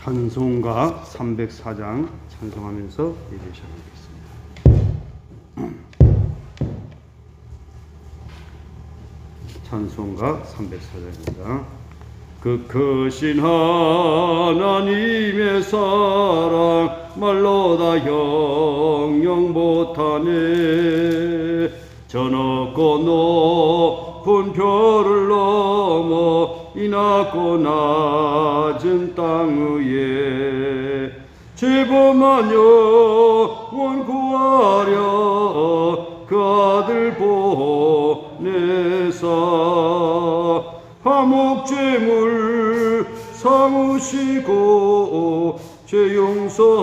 찬송가 304장 찬송하면서 예배 시작하겠습니다. 찬송가 304장입니다. 그 크신 하나님의 사랑 말로 다 형용 못하네. 저 높고 높은 별을 넘어 이 낮고 낮은 땅 위에 죄범한 영혼 구하려 그 아들 보내사 화목제물 삼으시고 죄 용서하셨네.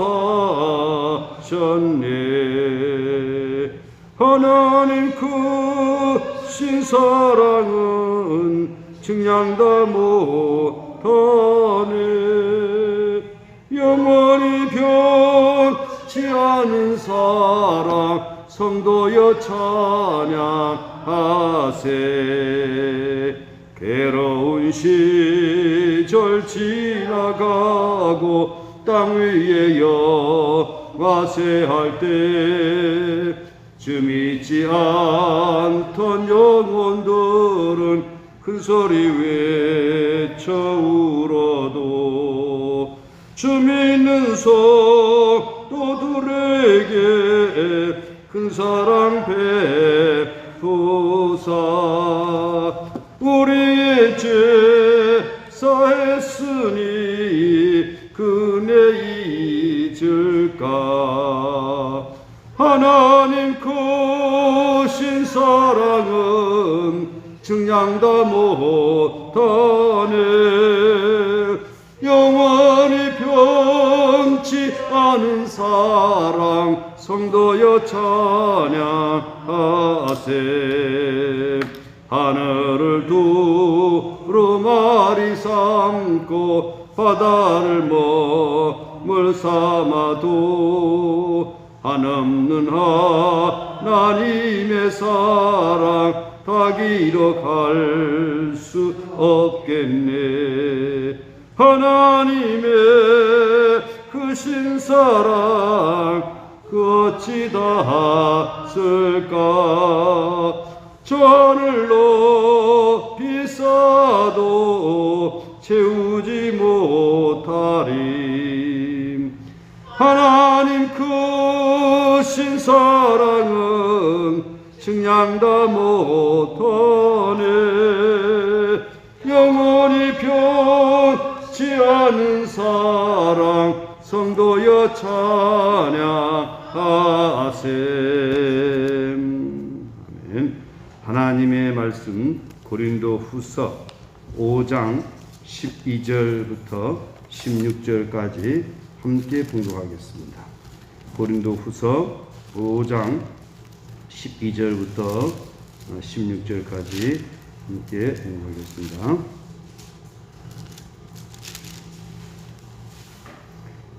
하나님 크신 사랑은 증량 다 못하네. 영원히 변치 않은 사랑 성도여 찬양하세. 괴로운 시절 지나가고 땅 위에 영화세할 때 주 믿지 않던 영혼들은 큰 소리 외쳐 울어도 주 믿는 성도들에게 큰 사랑 베푸사 우리의 죄 사했으니 그네 잊을까. 하나님 크신 사랑은 증량 다 못하네. 영원히 변치 않은 사랑 성도여 찬양하세. 하늘을 두루마리 삼고 바다를 먹물 삼아도 한없는 하나님의 사랑 다 기록할 수 없겠네. 하나님의 크신 사랑 그 어찌 다 쓸까. 저 하늘 높이 쌓아도 채우지 못하리. 하나님 크신 사랑은 증량 다 못하네. 영원히 변치 않은 사랑 성도여 찬양하세. 아멘. 하나님의 말씀 고린도 후서 5장 12절부터 16절까지 함께 봉독하겠습니다. 고린도 후서 5장 12절부터 16절까지 함께 봉독하겠습니다.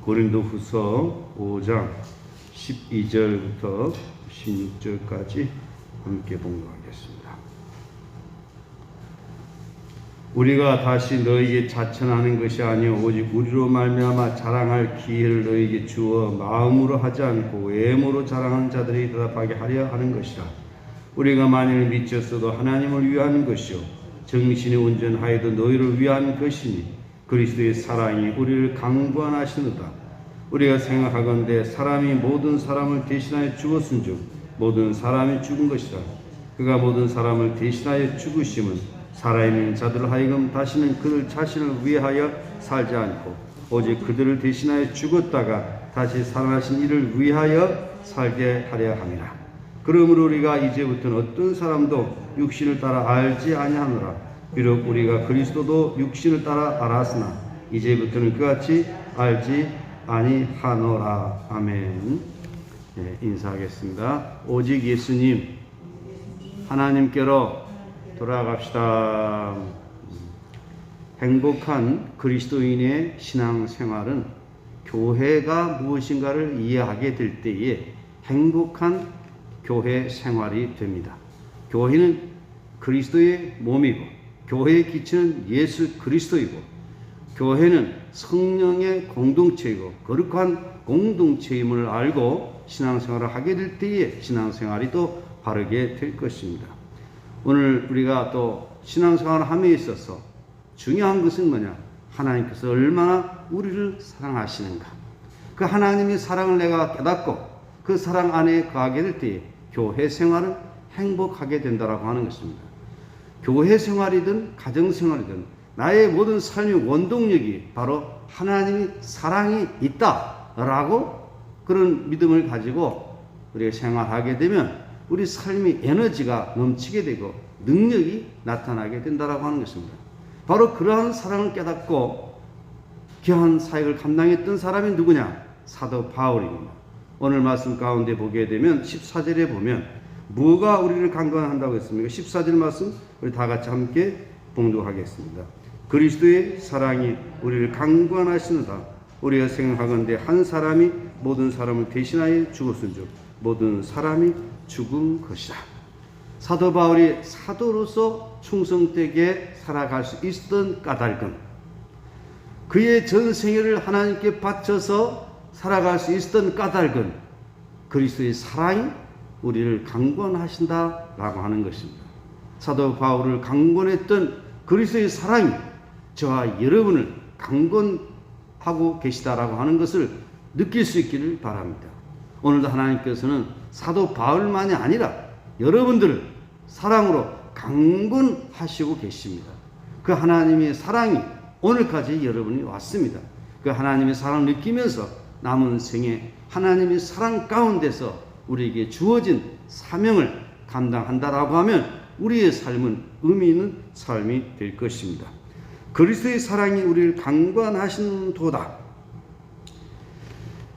고린도 후서 5장 12절부터 16절까지 함께 봉독하겠습니다. 우리가 다시 너희에게 자천하는 것이 아니요 오직 우리로 말미암아 자랑할 기회를 너희에게 주어 마음으로 하지 않고 외모로 자랑하는 자들이 대답하게 하려 하는 것이라. 우리가 만일 미쳤어도 하나님을 위한 것이요 정신이 온전하여도 너희를 위한 것이니 그리스도의 사랑이 우리를 강구하시느다. 우리가 생각하건대 사람이 모든 사람을 대신하여 죽었은즉 모든 사람이 죽은 것이라. 그가 모든 사람을 대신하여 죽으심은 살아있는 자들을 하여금 다시는 그들 자신을 위하여 살지 않고 오직 그들을 대신하여 죽었다가 다시 살아나신 이를 위하여 살게 하려 함이라. 그러므로 우리가 이제부터는 어떤 사람도 육신을 따라 알지 아니하노라. 비록 우리가 그리스도도 육신을 따라 알았으나 이제부터는 그같이 알지 아니하노라. 아멘. 네, 인사하겠습니다. 오직 예수님 하나님께로 돌아갑시다. 행복한 그리스도인의 신앙생활은 교회가 무엇인가를 이해하게 될 때에 행복한 교회 생활이 됩니다. 교회는 그리스도의 몸이고 교회의 기초는 예수 그리스도이고 교회는 성령의 공동체이고 거룩한 공동체임을 알고 신앙생활을 하게 될 때에 신앙생활이 또 바르게 될 것입니다. 오늘 우리가 또 신앙생활을 함에 있어서 중요한 것은 뭐냐? 하나님께서 얼마나 우리를 사랑하시는가. 그 하나님의 사랑을 내가 깨닫고 그 사랑 안에 거하게 될 때에 교회 생활은 행복하게 된다라고 하는 것입니다. 교회 생활이든 가정 생활이든 나의 모든 삶의 원동력이 바로 하나님의 사랑이 있다라고 그런 믿음을 가지고 우리가 생활하게 되면 우리 삶의 에너지가 넘치게 되고 능력이 나타나게 된다라고 하는 것입니다. 바로 그러한 사랑을 깨닫고 귀한 사역을 감당했던 사람이 누구냐? 사도 바울입니다. 오늘 말씀 가운데 보게 되면 14절에 보면 뭐가 우리를 강건한다고 했습니까? 14절 말씀 우리 다 같이 함께 봉독하겠습니다. 그리스도의 사랑이 우리를 강건하시는다. 우리가 생각하건대 한 사람이 모든 사람을 대신하여 죽었은 즉 모든 사람이 죽은 것이다. 사도 바울이 사도로서 충성되게 살아갈 수 있었던 까닭은 그의 전생애를 하나님께 바쳐서 살아갈 수 있었던 까닭은 그리스도의 사랑이 우리를 강건하신다라고 하는 것입니다. 사도 바울을 강건했던 그리스도의 사랑이 저와 여러분을 강건하고 계시다라고 하는 것을 느낄 수 있기를 바랍니다. 오늘도 하나님께서는 사도 바울만이 아니라 여러분들을 사랑으로 강건하시고 계십니다. 그 하나님의 사랑이 오늘까지 여러분이 왔습니다. 그 하나님의 사랑을 느끼면서 남은 생에 하나님의 사랑 가운데서 우리에게 주어진 사명을 감당한다라고 하면 우리의 삶은 의미 있는 삶이 될 것입니다. 그리스도의 사랑이 우리를 강건하신도다.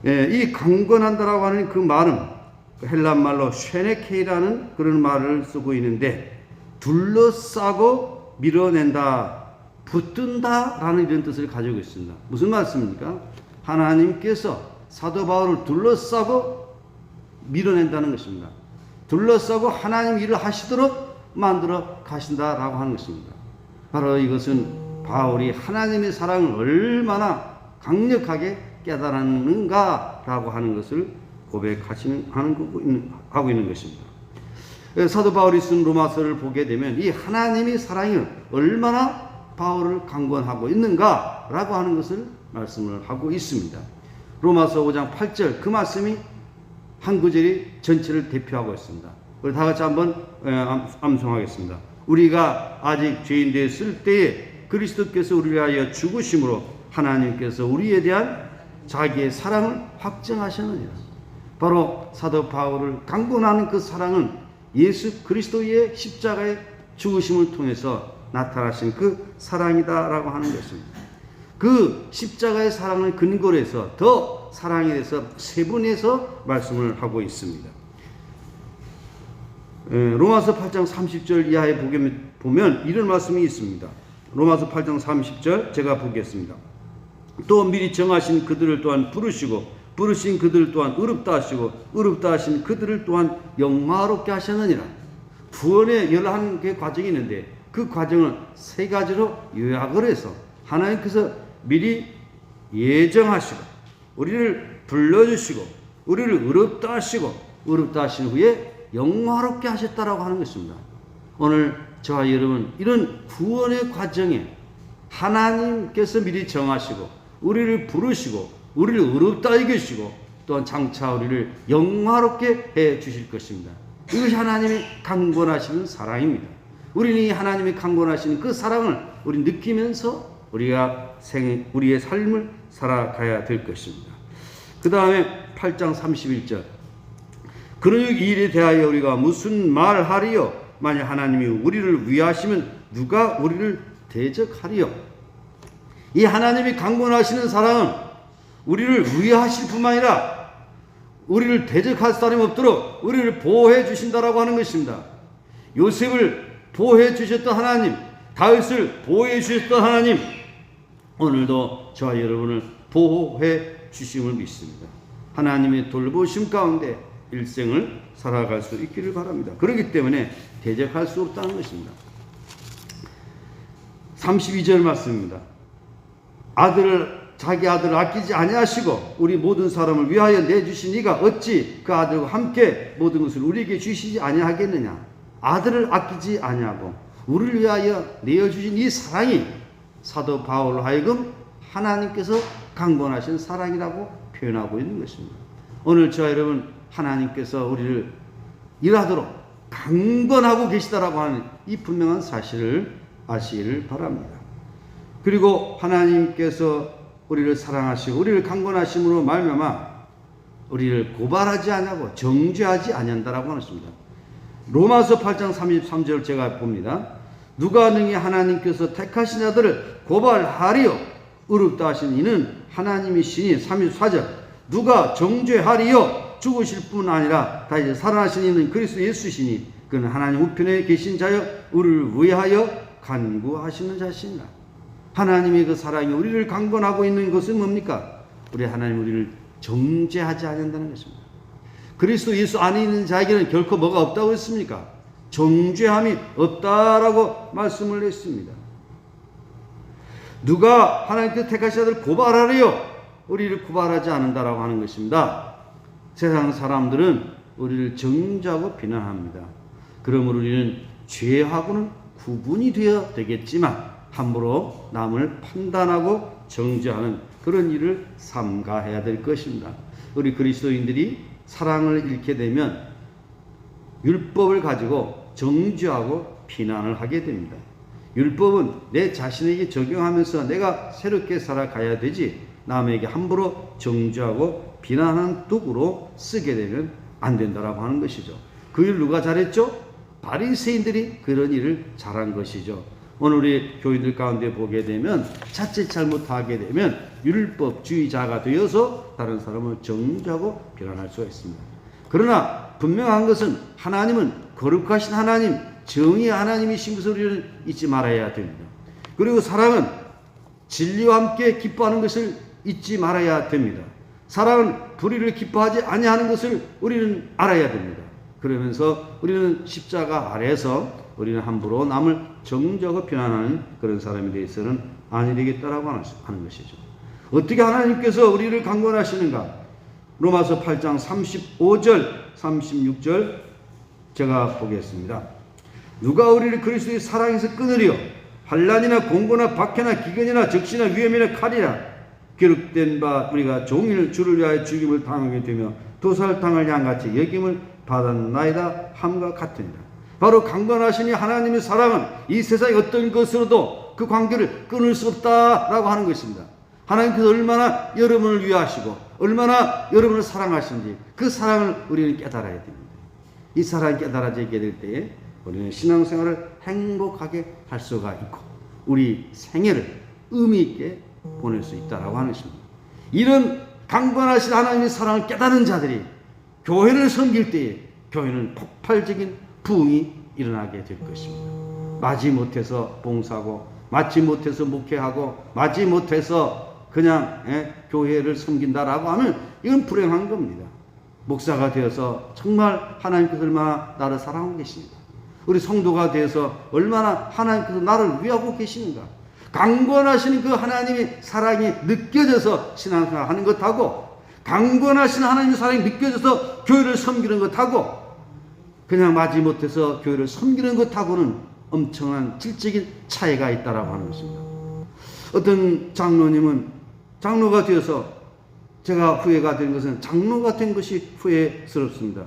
이 강건한다라고 하는 그 말은 헬라 말로 쉐네케이라는 그런 말을 쓰고 있는데 둘러싸고 밀어낸다, 붙든다라는 이런 뜻을 가지고 있습니다. 무슨 말씀입니까? 하나님께서 사도 바울을 둘러싸고 밀어낸다는 것입니다. 둘러싸고 하나님 일을 하시도록 만들어 가신다라고 하는 것입니다. 바로 이것은 바울이 하나님의 사랑을 얼마나 강력하게 깨달았는가라고 하는 것을 하고 있는 것입니다. 사도 바울이 쓴 로마서를 보게 되면 이 하나님의 사랑이 얼마나 바울을 강건하고 있는가라고 하는 것을 말씀을 하고 있습니다. 로마서 5장 8절 그 말씀이 한 구절이 전체를 대표하고 있습니다. 우리 다 같이 한번 암송하겠습니다. 우리가 아직 죄인 되었을 때에 그리스도께서 우리를 위하여 죽으심으로 하나님께서 우리에 대한 자기의 사랑을 확증하셨느니라. 바로 사도 바울을 강건하는 그 사랑은 예수 그리스도의 십자가의 죽으심을 통해서 나타나신 그 사랑이다라고 하는 것입니다. 그 십자가의 사랑을 근거로 해서 더 사랑에 대해서 세분해서 말씀을 하고 있습니다. 로마서 8장 30절 이하에 보면 이런 말씀이 있습니다. 로마서 8장 30절 제가 보겠습니다. 또 미리 정하신 그들을 또한 부르시고 부르신 그들을 또한 의롭다 하시고 의롭다 하신 그들을 또한 영화롭게 하셨느니라. 구원의 11개의 과정이 있는데 그 과정을 세 가지로 요약을 해서 하나님께서 미리 예정하시고 우리를 불러주시고 우리를 의롭다 하시고 의롭다 하신 후에 영화롭게 하셨다라고 하는 것입니다. 오늘 저와 여러분 이런 구원의 과정에 하나님께서 미리 정하시고 우리를 부르시고 우리를 의롭다 여기시고 또한 장차 우리를 영화롭게 해 주실 것입니다. 이것이 하나님의 강건하시는 사랑입니다. 우리는 이 하나님의 강건하시는 그 사랑을 우리 느끼면서 우리의 삶을 살아가야 될 것입니다. 그 다음에 8장 31절 그러므로 이 일에 대하여 우리가 무슨 말하리요? 만약 하나님이 우리를 위하시면 누가 우리를 대적하리요? 이 하나님이 강건하시는 사랑은 우리를 위하실 뿐만 아니라 우리를 대적할 사람이 없도록 우리를 보호해 주신다라고 하는 것입니다. 요셉을 보호해 주셨던 하나님, 다윗을 보호해 주셨던 하나님, 오늘도 저와 여러분을 보호해 주심을 믿습니다. 하나님의 돌보심 가운데 일생을 살아갈 수 있기를 바랍니다. 그렇기 때문에 대적할 수 없다는 것입니다. 32절 말씀입니다. 자기 아들을 아끼지 아니하시고 우리 모든 사람을 위하여 내주시니가 어찌 그 아들과 함께 모든 것을 우리에게 주시지 아니하겠느냐. 아들을 아끼지 아니하고 우리를 위하여 내어주신 이 사랑이 사도 바울로 하여금 하나님께서 강권하신 사랑이라고 표현하고 있는 것입니다. 오늘 저와 여러분, 하나님께서 우리를 일하도록 강권하고 계시다라고 하는 이 분명한 사실을 아시기를 바랍니다. 그리고 하나님께서 우리를 사랑하시고 우리를 강권하심으로 말미암아 우리를 고발하지 아니하고 정죄하지 아니한다라고 하십니다. 로마서 8장 33절 제가 봅니다. 누가 능히 하나님께서 택하신 자들을 고발하리요 의롭다 하신 이는 하나님이시니. 34절 누가 정죄하리요 죽으실 뿐 아니라 다시 살아나신 이는 그리스도 예수시니 그는 하나님 우편에 계신 자여 우리를 위하여 간구하시는 자시니라. 하나님의 그 사랑이 우리를 강권하고 있는 것은 뭡니까? 우리 하나님 우리를 정죄하지 않는다는 것입니다. 그리스도 예수 안에 있는 자에게는 결코 뭐가 없다고 했습니까? 정죄함이 없다라고 말씀을 했습니다. 누가 하나님께서 택하신 자들을 고발하래요? 우리를 고발하지 않는다라고 하는 것입니다. 세상 사람들은 우리를 정죄하고 비난합니다. 그러므로 우리는 죄하고는 구분이 되어야 되겠지만 함부로 남을 판단하고 정죄하는 그런 일을 삼가해야 될 것입니다. 우리 그리스도인들이 사랑을 잃게 되면 율법을 가지고 정죄하고 비난을 하게 됩니다. 율법은 내 자신에게 적용하면서 내가 새롭게 살아가야 되지 남에게 함부로 정죄하고 비난하는 도구로 쓰게 되면 안 된다라고 하는 것이죠. 그 일 누가 잘했죠? 바리새인들이 그런 일을 잘한 것이죠. 오늘 우리 교인들 가운데 보게 되면 자칫 잘못하게 되면 율법주의자가 되어서 다른 사람을 정죄하고 비난할 수가 있습니다. 그러나 분명한 것은 하나님은 거룩하신 하나님, 정의의 하나님이신 것을 우리는 잊지 말아야 됩니다. 그리고 사랑은 진리와 함께 기뻐하는 것을 잊지 말아야 됩니다. 사랑은 불의를 기뻐하지 아니하는 것을 우리는 알아야 됩니다. 그러면서 우리는 십자가 아래에서 우리는 함부로 남을 정죄하고 비난하는 그런 사람에 대해서는 아니 되겠다라고 하는 것이죠. 어떻게 하나님께서 우리를 강권하시는가? 로마서 8장 35절, 36절 제가 보겠습니다. 누가 우리를 그리스도의 사랑에서 끊으리요? 환난이나 공고나 박해나 기근이나 적시나 위험이나 칼이나 기록된 바 우리가 종일 주를 위하여 죽임을 당하게 되며 도살당할 양같이 여김을 받았나이다 함과 같으니라. 바로 강권하시니 하나님의 사랑은 이 세상의 어떤 것으로도 그 관계를 끊을 수 없다라고 하는 것입니다. 하나님께서 얼마나 여러분을 위하시고 얼마나 여러분을 사랑하시는지 그 사랑을 우리는 깨달아야 됩니다. 이 사랑이 깨달아지게 될 때에 우리는 신앙생활을 행복하게 할 수가 있고 우리 생애를 의미 있게 보낼 수 있다라고 하는 것입니다. 이런 강권하신 하나님의 사랑을 깨달은 자들이 교회를 섬길 때에 교회는 폭발적인 부흥이 일어나게 될 것입니다. 마지 못해서 봉사하고 마지 못해서 목회하고 마지 못해서 그냥 교회를 섬긴다라고 하면 이건 불행한 겁니다. 목사가 되어서 정말 하나님께서 얼마나 나를 사랑하고 계십니까? 우리 성도가 되어서 얼마나 하나님께서 나를 위하고 계시는가? 강권하시는 그 하나님의 사랑이 느껴져서 신앙생활 하는 것하고 강권하신 하나님의 사랑이 느껴져서 교회를 섬기는 것하고 그냥 마지 못해서 교회를 섬기는 것하고는 엄청난 질적인 차이가 있다라고 하는 것입니다. 어떤 장로님은 장로가 되어서 제가 후회가 된 것은 장로가 된 것이 후회스럽습니다.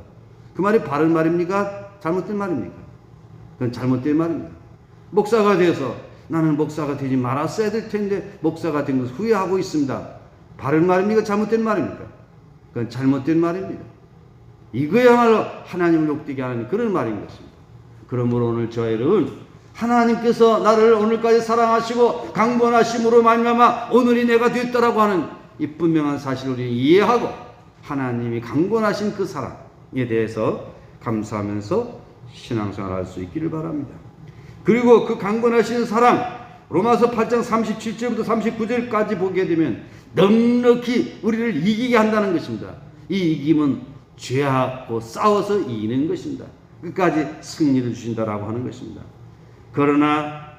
그 말이 바른 말입니까? 잘못된 말입니까? 그건 잘못된 말입니다. 목사가 되어서 나는 목사가 되지 말았어야 될 텐데 목사가 된 것을 후회하고 있습니다. 바른 말입니까? 잘못된 말입니까? 그건 잘못된 말입니다. 이거야말로 하나님을 욕되게 하는 그런 말인 것입니다. 그러므로 오늘 저와 여러분 하나님께서 나를 오늘까지 사랑하시고 강권하심으로 말미암아 오늘이 내가 됐다라고 하는 이 분명한 사실을 우리는 이해하고 하나님이 강권하신 그 사랑에 대해서 감사하면서 신앙생활할 수 있기를 바랍니다. 그리고 그 강권하신 사랑 로마서 8장 37절부터 39절까지 보게 되면 넉넉히 우리를 이기게 한다는 것입니다. 이 이김은 죄하고 싸워서 이기는 것입니다. 끝까지 승리를 주신다라고 하는 것입니다. 그러나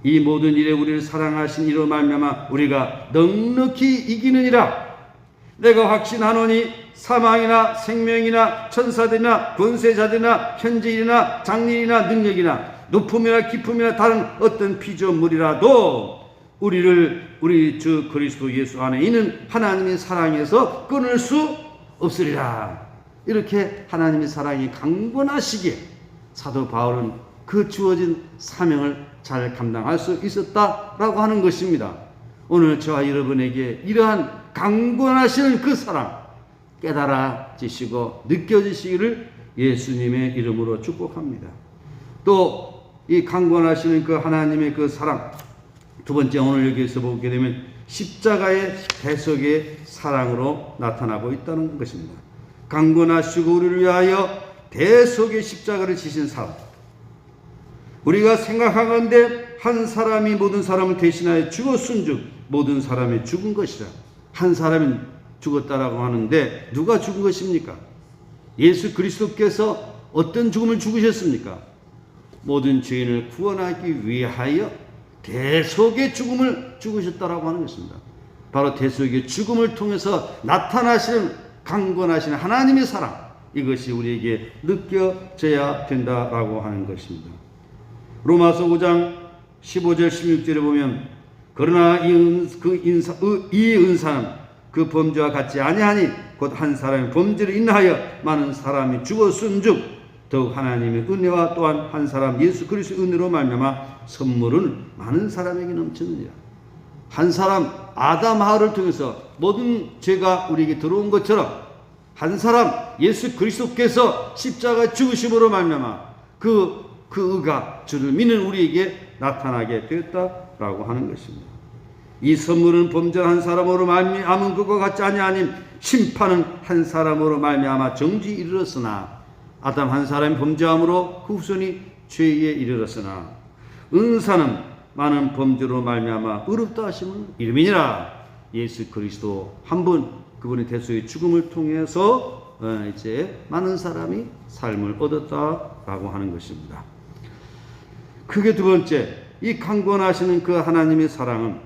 이 모든 일에 우리를 사랑하신 이로 말미암아 우리가 넉넉히 이기느니라. 내가 확신하노니 사망이나 생명이나 천사들이나 권세자들이나 현재일이나 장래일이나 능력이나 높음이나 깊음이나 다른 어떤 피조물이라도 우리를 우리 주 그리스도 예수 안에 있는 하나님의 사랑에서 끊을 수 없으리라. 이렇게 하나님의 사랑이 강건하시기에 사도 바울은 그 주어진 사명을 잘 감당할 수 있었다라고 하는 것입니다. 오늘 저와 여러분에게 이러한 강건하시는 그 사랑 깨달아지시고 느껴지시기를 예수님의 이름으로 축복합니다. 또 이 강건하시는 그 하나님의 그 사랑, 두 번째 오늘 여기에서 보게 되면 십자가의 대속의 사랑으로 나타나고 있다는 것입니다. 강건하시고 우리를 위하여 대속의 십자가를 지신 사랑. 우리가 생각하건대 한 사람이 모든 사람을 대신하여 죽었은즉 모든 사람이 죽은 것이라. 한 사람이 죽었다라고 하는데 누가 죽은 것입니까? 예수 그리스도께서 어떤 죽음을 죽으셨습니까? 모든 죄인을 구원하기 위하여 대속의 죽음을 죽으셨다라고 하는 것입니다. 바로 대속의 죽음을 통해서 나타나시는 강건하신 하나님의 사랑, 이것이 우리에게 느껴져야 된다라고 하는 것입니다. 로마서 5장 15절 16절에 보면 그러나 이 은사는 그 범죄와 같지 아니하니 곧 한 사람의 범죄를 인하여 많은 사람이 죽었은즉 더욱 하나님의 은혜와 또한 한 사람 예수 그리스도의 은혜로 말미암아 선물은 많은 사람에게 넘치느니라. 한 사람 아담 하와를 통해서 모든 죄가 우리에게 들어온 것처럼 한 사람 예수 그리스도께서 십자가 죽으심으로 말미암아 그 의가 주를 믿는 우리에게 나타나게 되었다라고 하는 것입니다. 이 선물은 범죄한 사람으로 말미암은 것과 같지 아니하니 심판은 한 사람으로 말미암아 정죄에 이르렀으나 아담 한 사람이 범죄함으로 그 후손이 죄에 이르렀으나 은사는 많은 범죄로 말미암아 의롭다 하심을 이름이니라. 예수 그리스도 한 분 그분의 대속의 죽음을 통해서 이제 많은 사람이 삶을 얻었다라고 하는 것입니다. 크게 두 번째, 이 강권하시는 그 하나님의 사랑은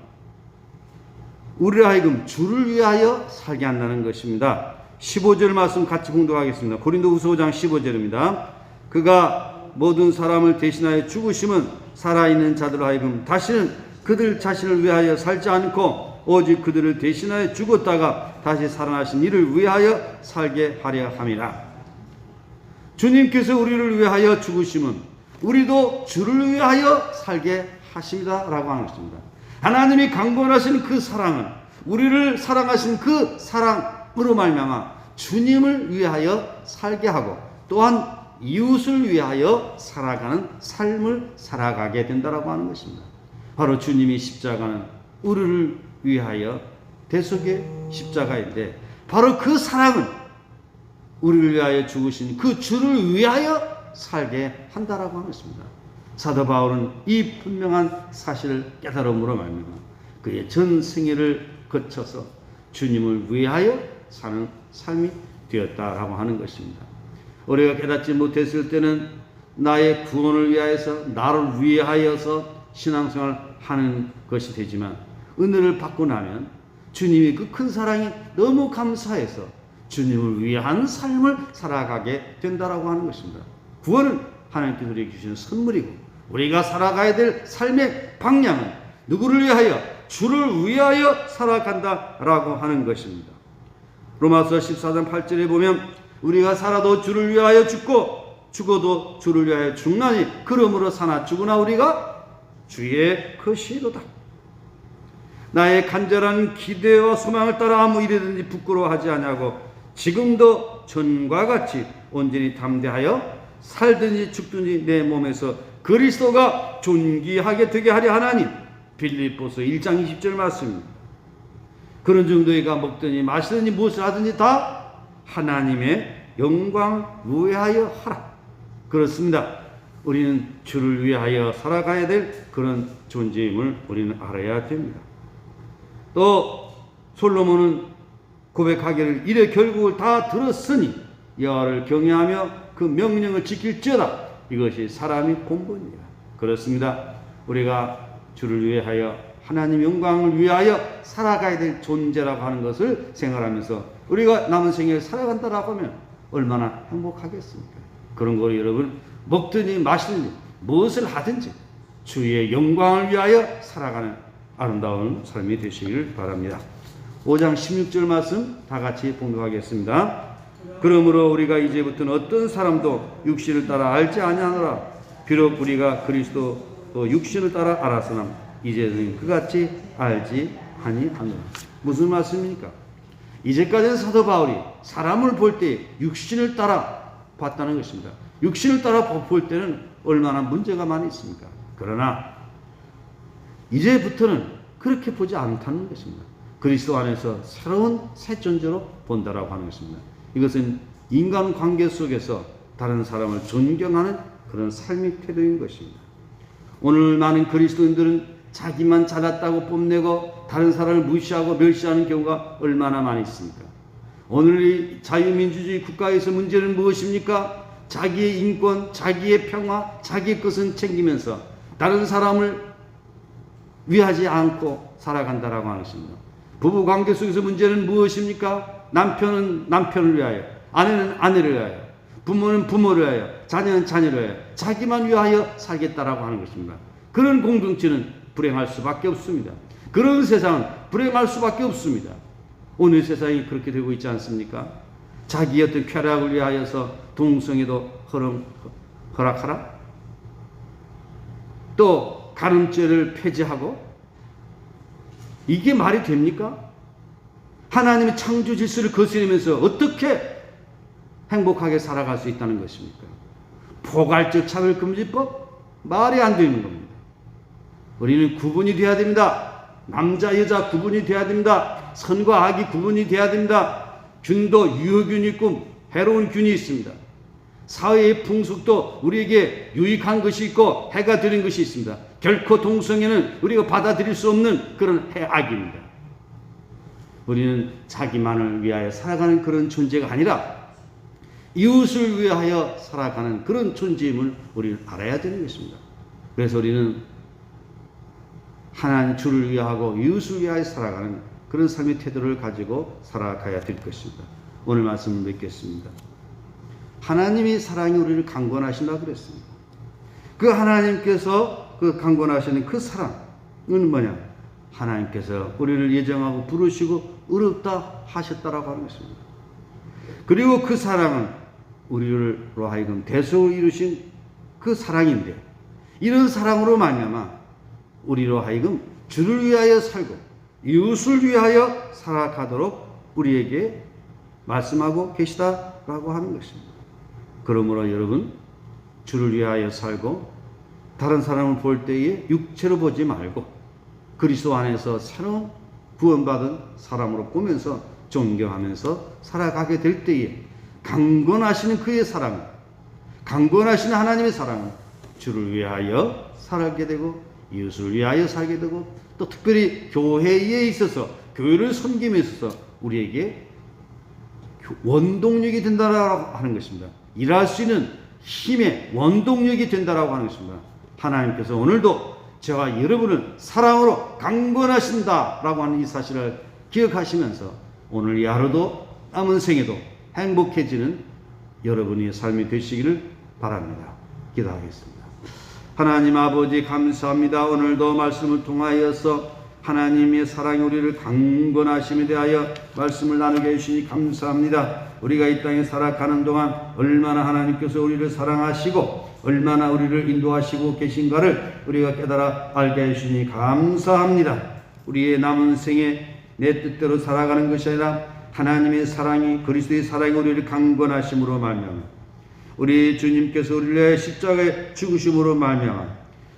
우리를 하여금 주를 위하여 살게 한다는 것입니다. 15절 말씀 같이 봉독하겠습니다. 고린도후서 5장 15절입니다. 그가 모든 사람을 대신하여 죽으심은 살아있는 자들로 하여금 다시는 그들 자신을 위하여 살지 않고 오직 그들을 대신하여 죽었다가 다시 살아나신 이를 위하여 살게 하려 함이라. 주님께서 우리를 위하여 죽으심은 우리도 주를 위하여 살게 하십니다 라고 하는 것입니다. 하나님이 강권하시는 그 사랑은 우리를 사랑하신 그 사랑으로 말미암아 주님을 위하여 살게 하고 또한 이웃을 위하여 살아가는 삶을 살아가게 된다라고 하는 것입니다. 바로 주님이 십자가는 우리를 위하여 대속의 십자가인데 바로 그 사랑은 우리를 위하여 죽으신 그 주를 위하여 살게 한다라고 하는 것입니다. 사도 바울은 이 분명한 사실을 깨달음으로 말미암아 그의 전 생애를 거쳐서 주님을 위하여 사는 삶이 되었다라고 하는 것입니다. 우리가 깨닫지 못했을 때는 나의 구원을 위하여서 나를 위하여서 신앙생활을 하는 것이 되지만 은혜를 받고 나면 주님이 그 큰 사랑이 너무 감사해서 주님을 위한 삶을 살아가게 된다라고 하는 것입니다. 구원은 하나님께서 우리에게 주시는 선물이고 우리가 살아가야 될 삶의 방향은 누구를 위하여? 주를 위하여 살아간다라고 하는 것입니다. 로마서 14장 8절에 보면 우리가 살아도 주를 위하여 죽고 죽어도 주를 위하여 죽나니 그러므로 사나 죽으나 우리가 주의 것이로다. 나의 간절한 기대와 소망을 따라 아무 일이든지 부끄러워하지 아니하고 지금도 전과 같이 온전히 담대하여 살든지 죽든지 내 몸에서 그리스도가 존귀하게 되게 하려 하나님. 빌립보서 1장 20절 말씀입니다. 그런 정도에가 먹든지 마시든지 무엇을 하든지 다 하나님의 영광 위하여 하라. 그렇습니다. 우리는 주를 위하여 살아가야 될 그런 존재임을 우리는 알아야 됩니다. 또 솔로몬은 고백하기를 이래 결국을 다 들었으니 여호와를 경외하며 그 명령을 지킬지어다. 이것이 사람의 본분이다. 그렇습니다. 우리가 주를 위하여 하나님 영광을 위하여 살아가야 될 존재라고 하는 것을 생각하면서 우리가 남은 생을 살아간다라고 하면 얼마나 행복하겠습니까? 그런 걸 여러분 먹든지 마시든지 무엇을 하든지 주의 영광을 위하여 살아가는 아름다운 삶이 되시길 바랍니다. 5장 16절 말씀 다 같이 봉독하겠습니다. 그러므로 우리가 이제부터는 어떤 사람도 육신을 따라 알지 아니하노라. 비록 우리가 그리스도 육신을 따라 알았으나 이제는 그같이 알지 아니하노라. 무슨 말씀입니까? 이제까지는 사도 바울이 사람을 볼 때 육신을 따라 봤다는 것입니다. 육신을 따라 볼 때는 얼마나 문제가 많이 있습니까? 그러나 이제부터는 그렇게 보지 않다는 것입니다. 그리스도 안에서 새로운 새 존재로 본다라고 하는 것입니다. 이것은 인간관계 속에서 다른 사람을 존경하는 그런 삶의 태도인 것입니다. 오늘 많은 그리스도인들은 자기만 잘났다고 뽐내고 다른 사람을 무시하고 멸시하는 경우가 얼마나 많이 있습니까? 오늘 이 자유민주주의 국가에서 문제는 무엇입니까? 자기의 인권, 자기의 평화, 자기의 것은 챙기면서 다른 사람을 위하지 않고 살아간다라고 하는 것입니다. 부부관계 속에서 문제는 무엇입니까? 남편은 남편을 위하여, 아내는 아내를 위하여, 부모는 부모를 위하여, 자녀는 자녀를 위하여 자기만 위하여 살겠다라고 하는 것입니다. 그런 공동체는 불행할 수밖에 없습니다. 그런 세상은 불행할 수밖에 없습니다. 오늘 세상이 그렇게 되고 있지 않습니까? 자기의 어떤 쾌락을 위하여서 동성애도 허락하라? 또 간음죄를 폐지하고? 이게 말이 됩니까? 하나님의 창조 질서를 거스르면서 어떻게 행복하게 살아갈 수 있다는 것입니까? 포괄적 차별금지법? 말이 안 되는 겁니다. 우리는 구분이 돼야 됩니다. 남자 여자 구분이 돼야 됩니다. 선과 악이 구분이 돼야 됩니다. 균도 유효균이 있고 해로운 균이 있습니다. 사회의 풍속도 우리에게 유익한 것이 있고 해가 되는 것이 있습니다. 결코 동성애는 우리가 받아들일 수 없는 그런 해악입니다. 우리는 자기만을 위하여 살아가는 그런 존재가 아니라 이웃을 위하여 살아가는 그런 존재임을 우리는 알아야 되는 것입니다. 그래서 우리는 하나님 주를 위하고 이웃을 위하여 살아가는 그런 삶의 태도를 가지고 살아가야 될 것입니다. 오늘 말씀을 맺겠습니다. 하나님이 사랑이 우리를 강권하신다 그랬습니다. 그 하나님께서 그 강권하시는 그 사랑은 뭐냐? 하나님께서 우리를 예정하고 부르시고 의롭다 하셨다라고 하는 것입니다. 그리고 그 사랑은 우리로 하여금 대속을 이루신 그 사랑인데 이런 사랑으로 말미암아 우리로 하여금 주를 위하여 살고 이웃을 위하여 살아가도록 우리에게 말씀하고 계시다라고 하는 것입니다. 그러므로 여러분 주를 위하여 살고 다른 사람을 볼 때에 육체로 보지 말고 그리스도 안에서 새로운 구원받은 사람으로 보면서 존경하면서 살아가게 될 때에 강권하시는 그의 사랑은 강권하시는 하나님의 사랑은 주를 위하여 살게 되고 이웃을 위하여 살게 되고 또 특별히 교회에 있어서 교회를 섬김에 있어서 우리에게 원동력이 된다라고 하는 것입니다. 일할 수 있는 힘의 원동력이 된다라고 하는 것입니다. 하나님께서 오늘도 저와 여러분을 사랑으로 강권하신다라고 하는 이 사실을 기억하시면서 오늘 이 하루도 남은 생에도 행복해지는 여러분의 삶이 되시기를 바랍니다. 기도하겠습니다. 하나님 아버지 감사합니다. 오늘도 말씀을 통하여서 하나님의 사랑이 우리를 강권하심에 대하여 말씀을 나누게 해주시니 감사합니다. 우리가 이 땅에 살아가는 동안 얼마나 하나님께서 우리를 사랑하시고 얼마나 우리를 인도하시고 계신가를 우리가 깨달아 알게 해주시니 감사합니다. 우리의 남은 생에 내 뜻대로 살아가는 것이 아니라 하나님의 사랑이 그리스도의 사랑이 우리를 강권하심으로 말미암아 우리 주님께서 우리를 위해 십자가에 죽으심으로 말미암아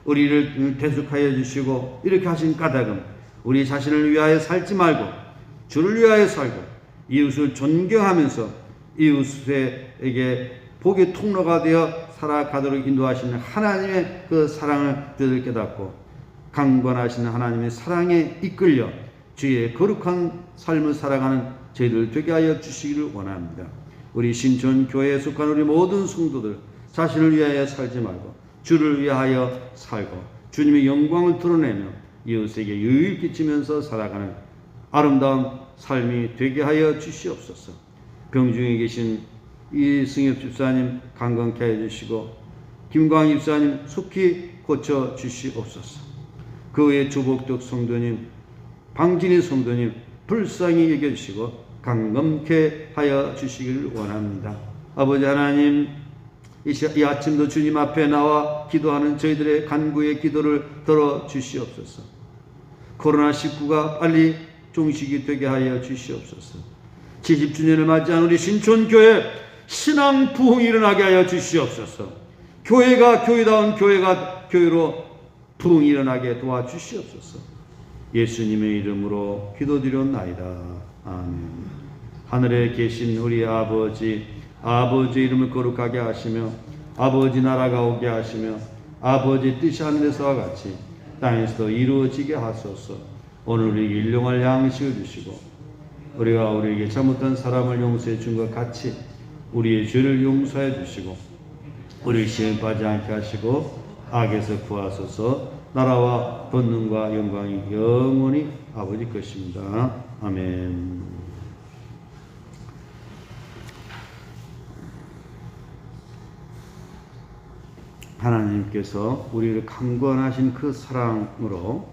우리를 대속하여 주시고 이렇게 하신 까닭은 우리 자신을 위하여 살지 말고 주를 위하여 살고 이웃을 존경하면서 이웃에게 복의 통로가 되어 살아가도록 인도하시는 하나님의 그 사랑을 저들 깨닫고 강권하시는 하나님의 사랑에 이끌려 주의 거룩한 삶을 살아가는 저희들 되게 하여 주시기를 원합니다. 우리 신촌교회에 속한 우리 모든 성도들 자신을 위하여 살지 말고 주를 위하여 살고 주님의 영광을 드러내며 이웃에게 유익을 끼치면서 살아가는 아름다운 삶이 되게 하여 주시옵소서. 병중에 계신 이승엽 집사님 강건케 해주시고 김광 집사님 속히 고쳐 주시옵소서. 그 외에 조복덕 성도님, 방진희 성도님 불쌍히 여겨주시고 강건케 하여 주시기를 원합니다. 아버지 하나님, 이 아침도 주님 앞에 나와 기도하는 저희들의 간구의 기도를 들어주시옵소서. 코로나19가 빨리 종식이 되게 하여 주시옵소서. 70주년을 맞이한 우리 신촌교회 신앙 부흥이 일어나게 하여 주시옵소서. 교회가 교회다운 교회가 교회로 부흥이 일어나게 도와주시옵소서. 예수님의 이름으로 기도드렸나이다. 아멘. 하늘에 계신 우리 아버지, 아버지 이름을 거룩하게 하시며 아버지 나라가 오게 하시며 아버지 뜻이 하늘에서와 같이 땅에서도 이루어지게 하소서. 오늘 우리에게 일용할 양식을 주시고 우리가 우리에게 잘못한 사람을 용서해 준 것 같이 우리의 죄를 용서해 주시고 우리를 시험에 빠지지 않게 하시고 악에서 구하소서. 나라와 권능과 영광이 영원히 아버지 것입니다. 아멘. 하나님께서 우리를 강권하신 그 사랑으로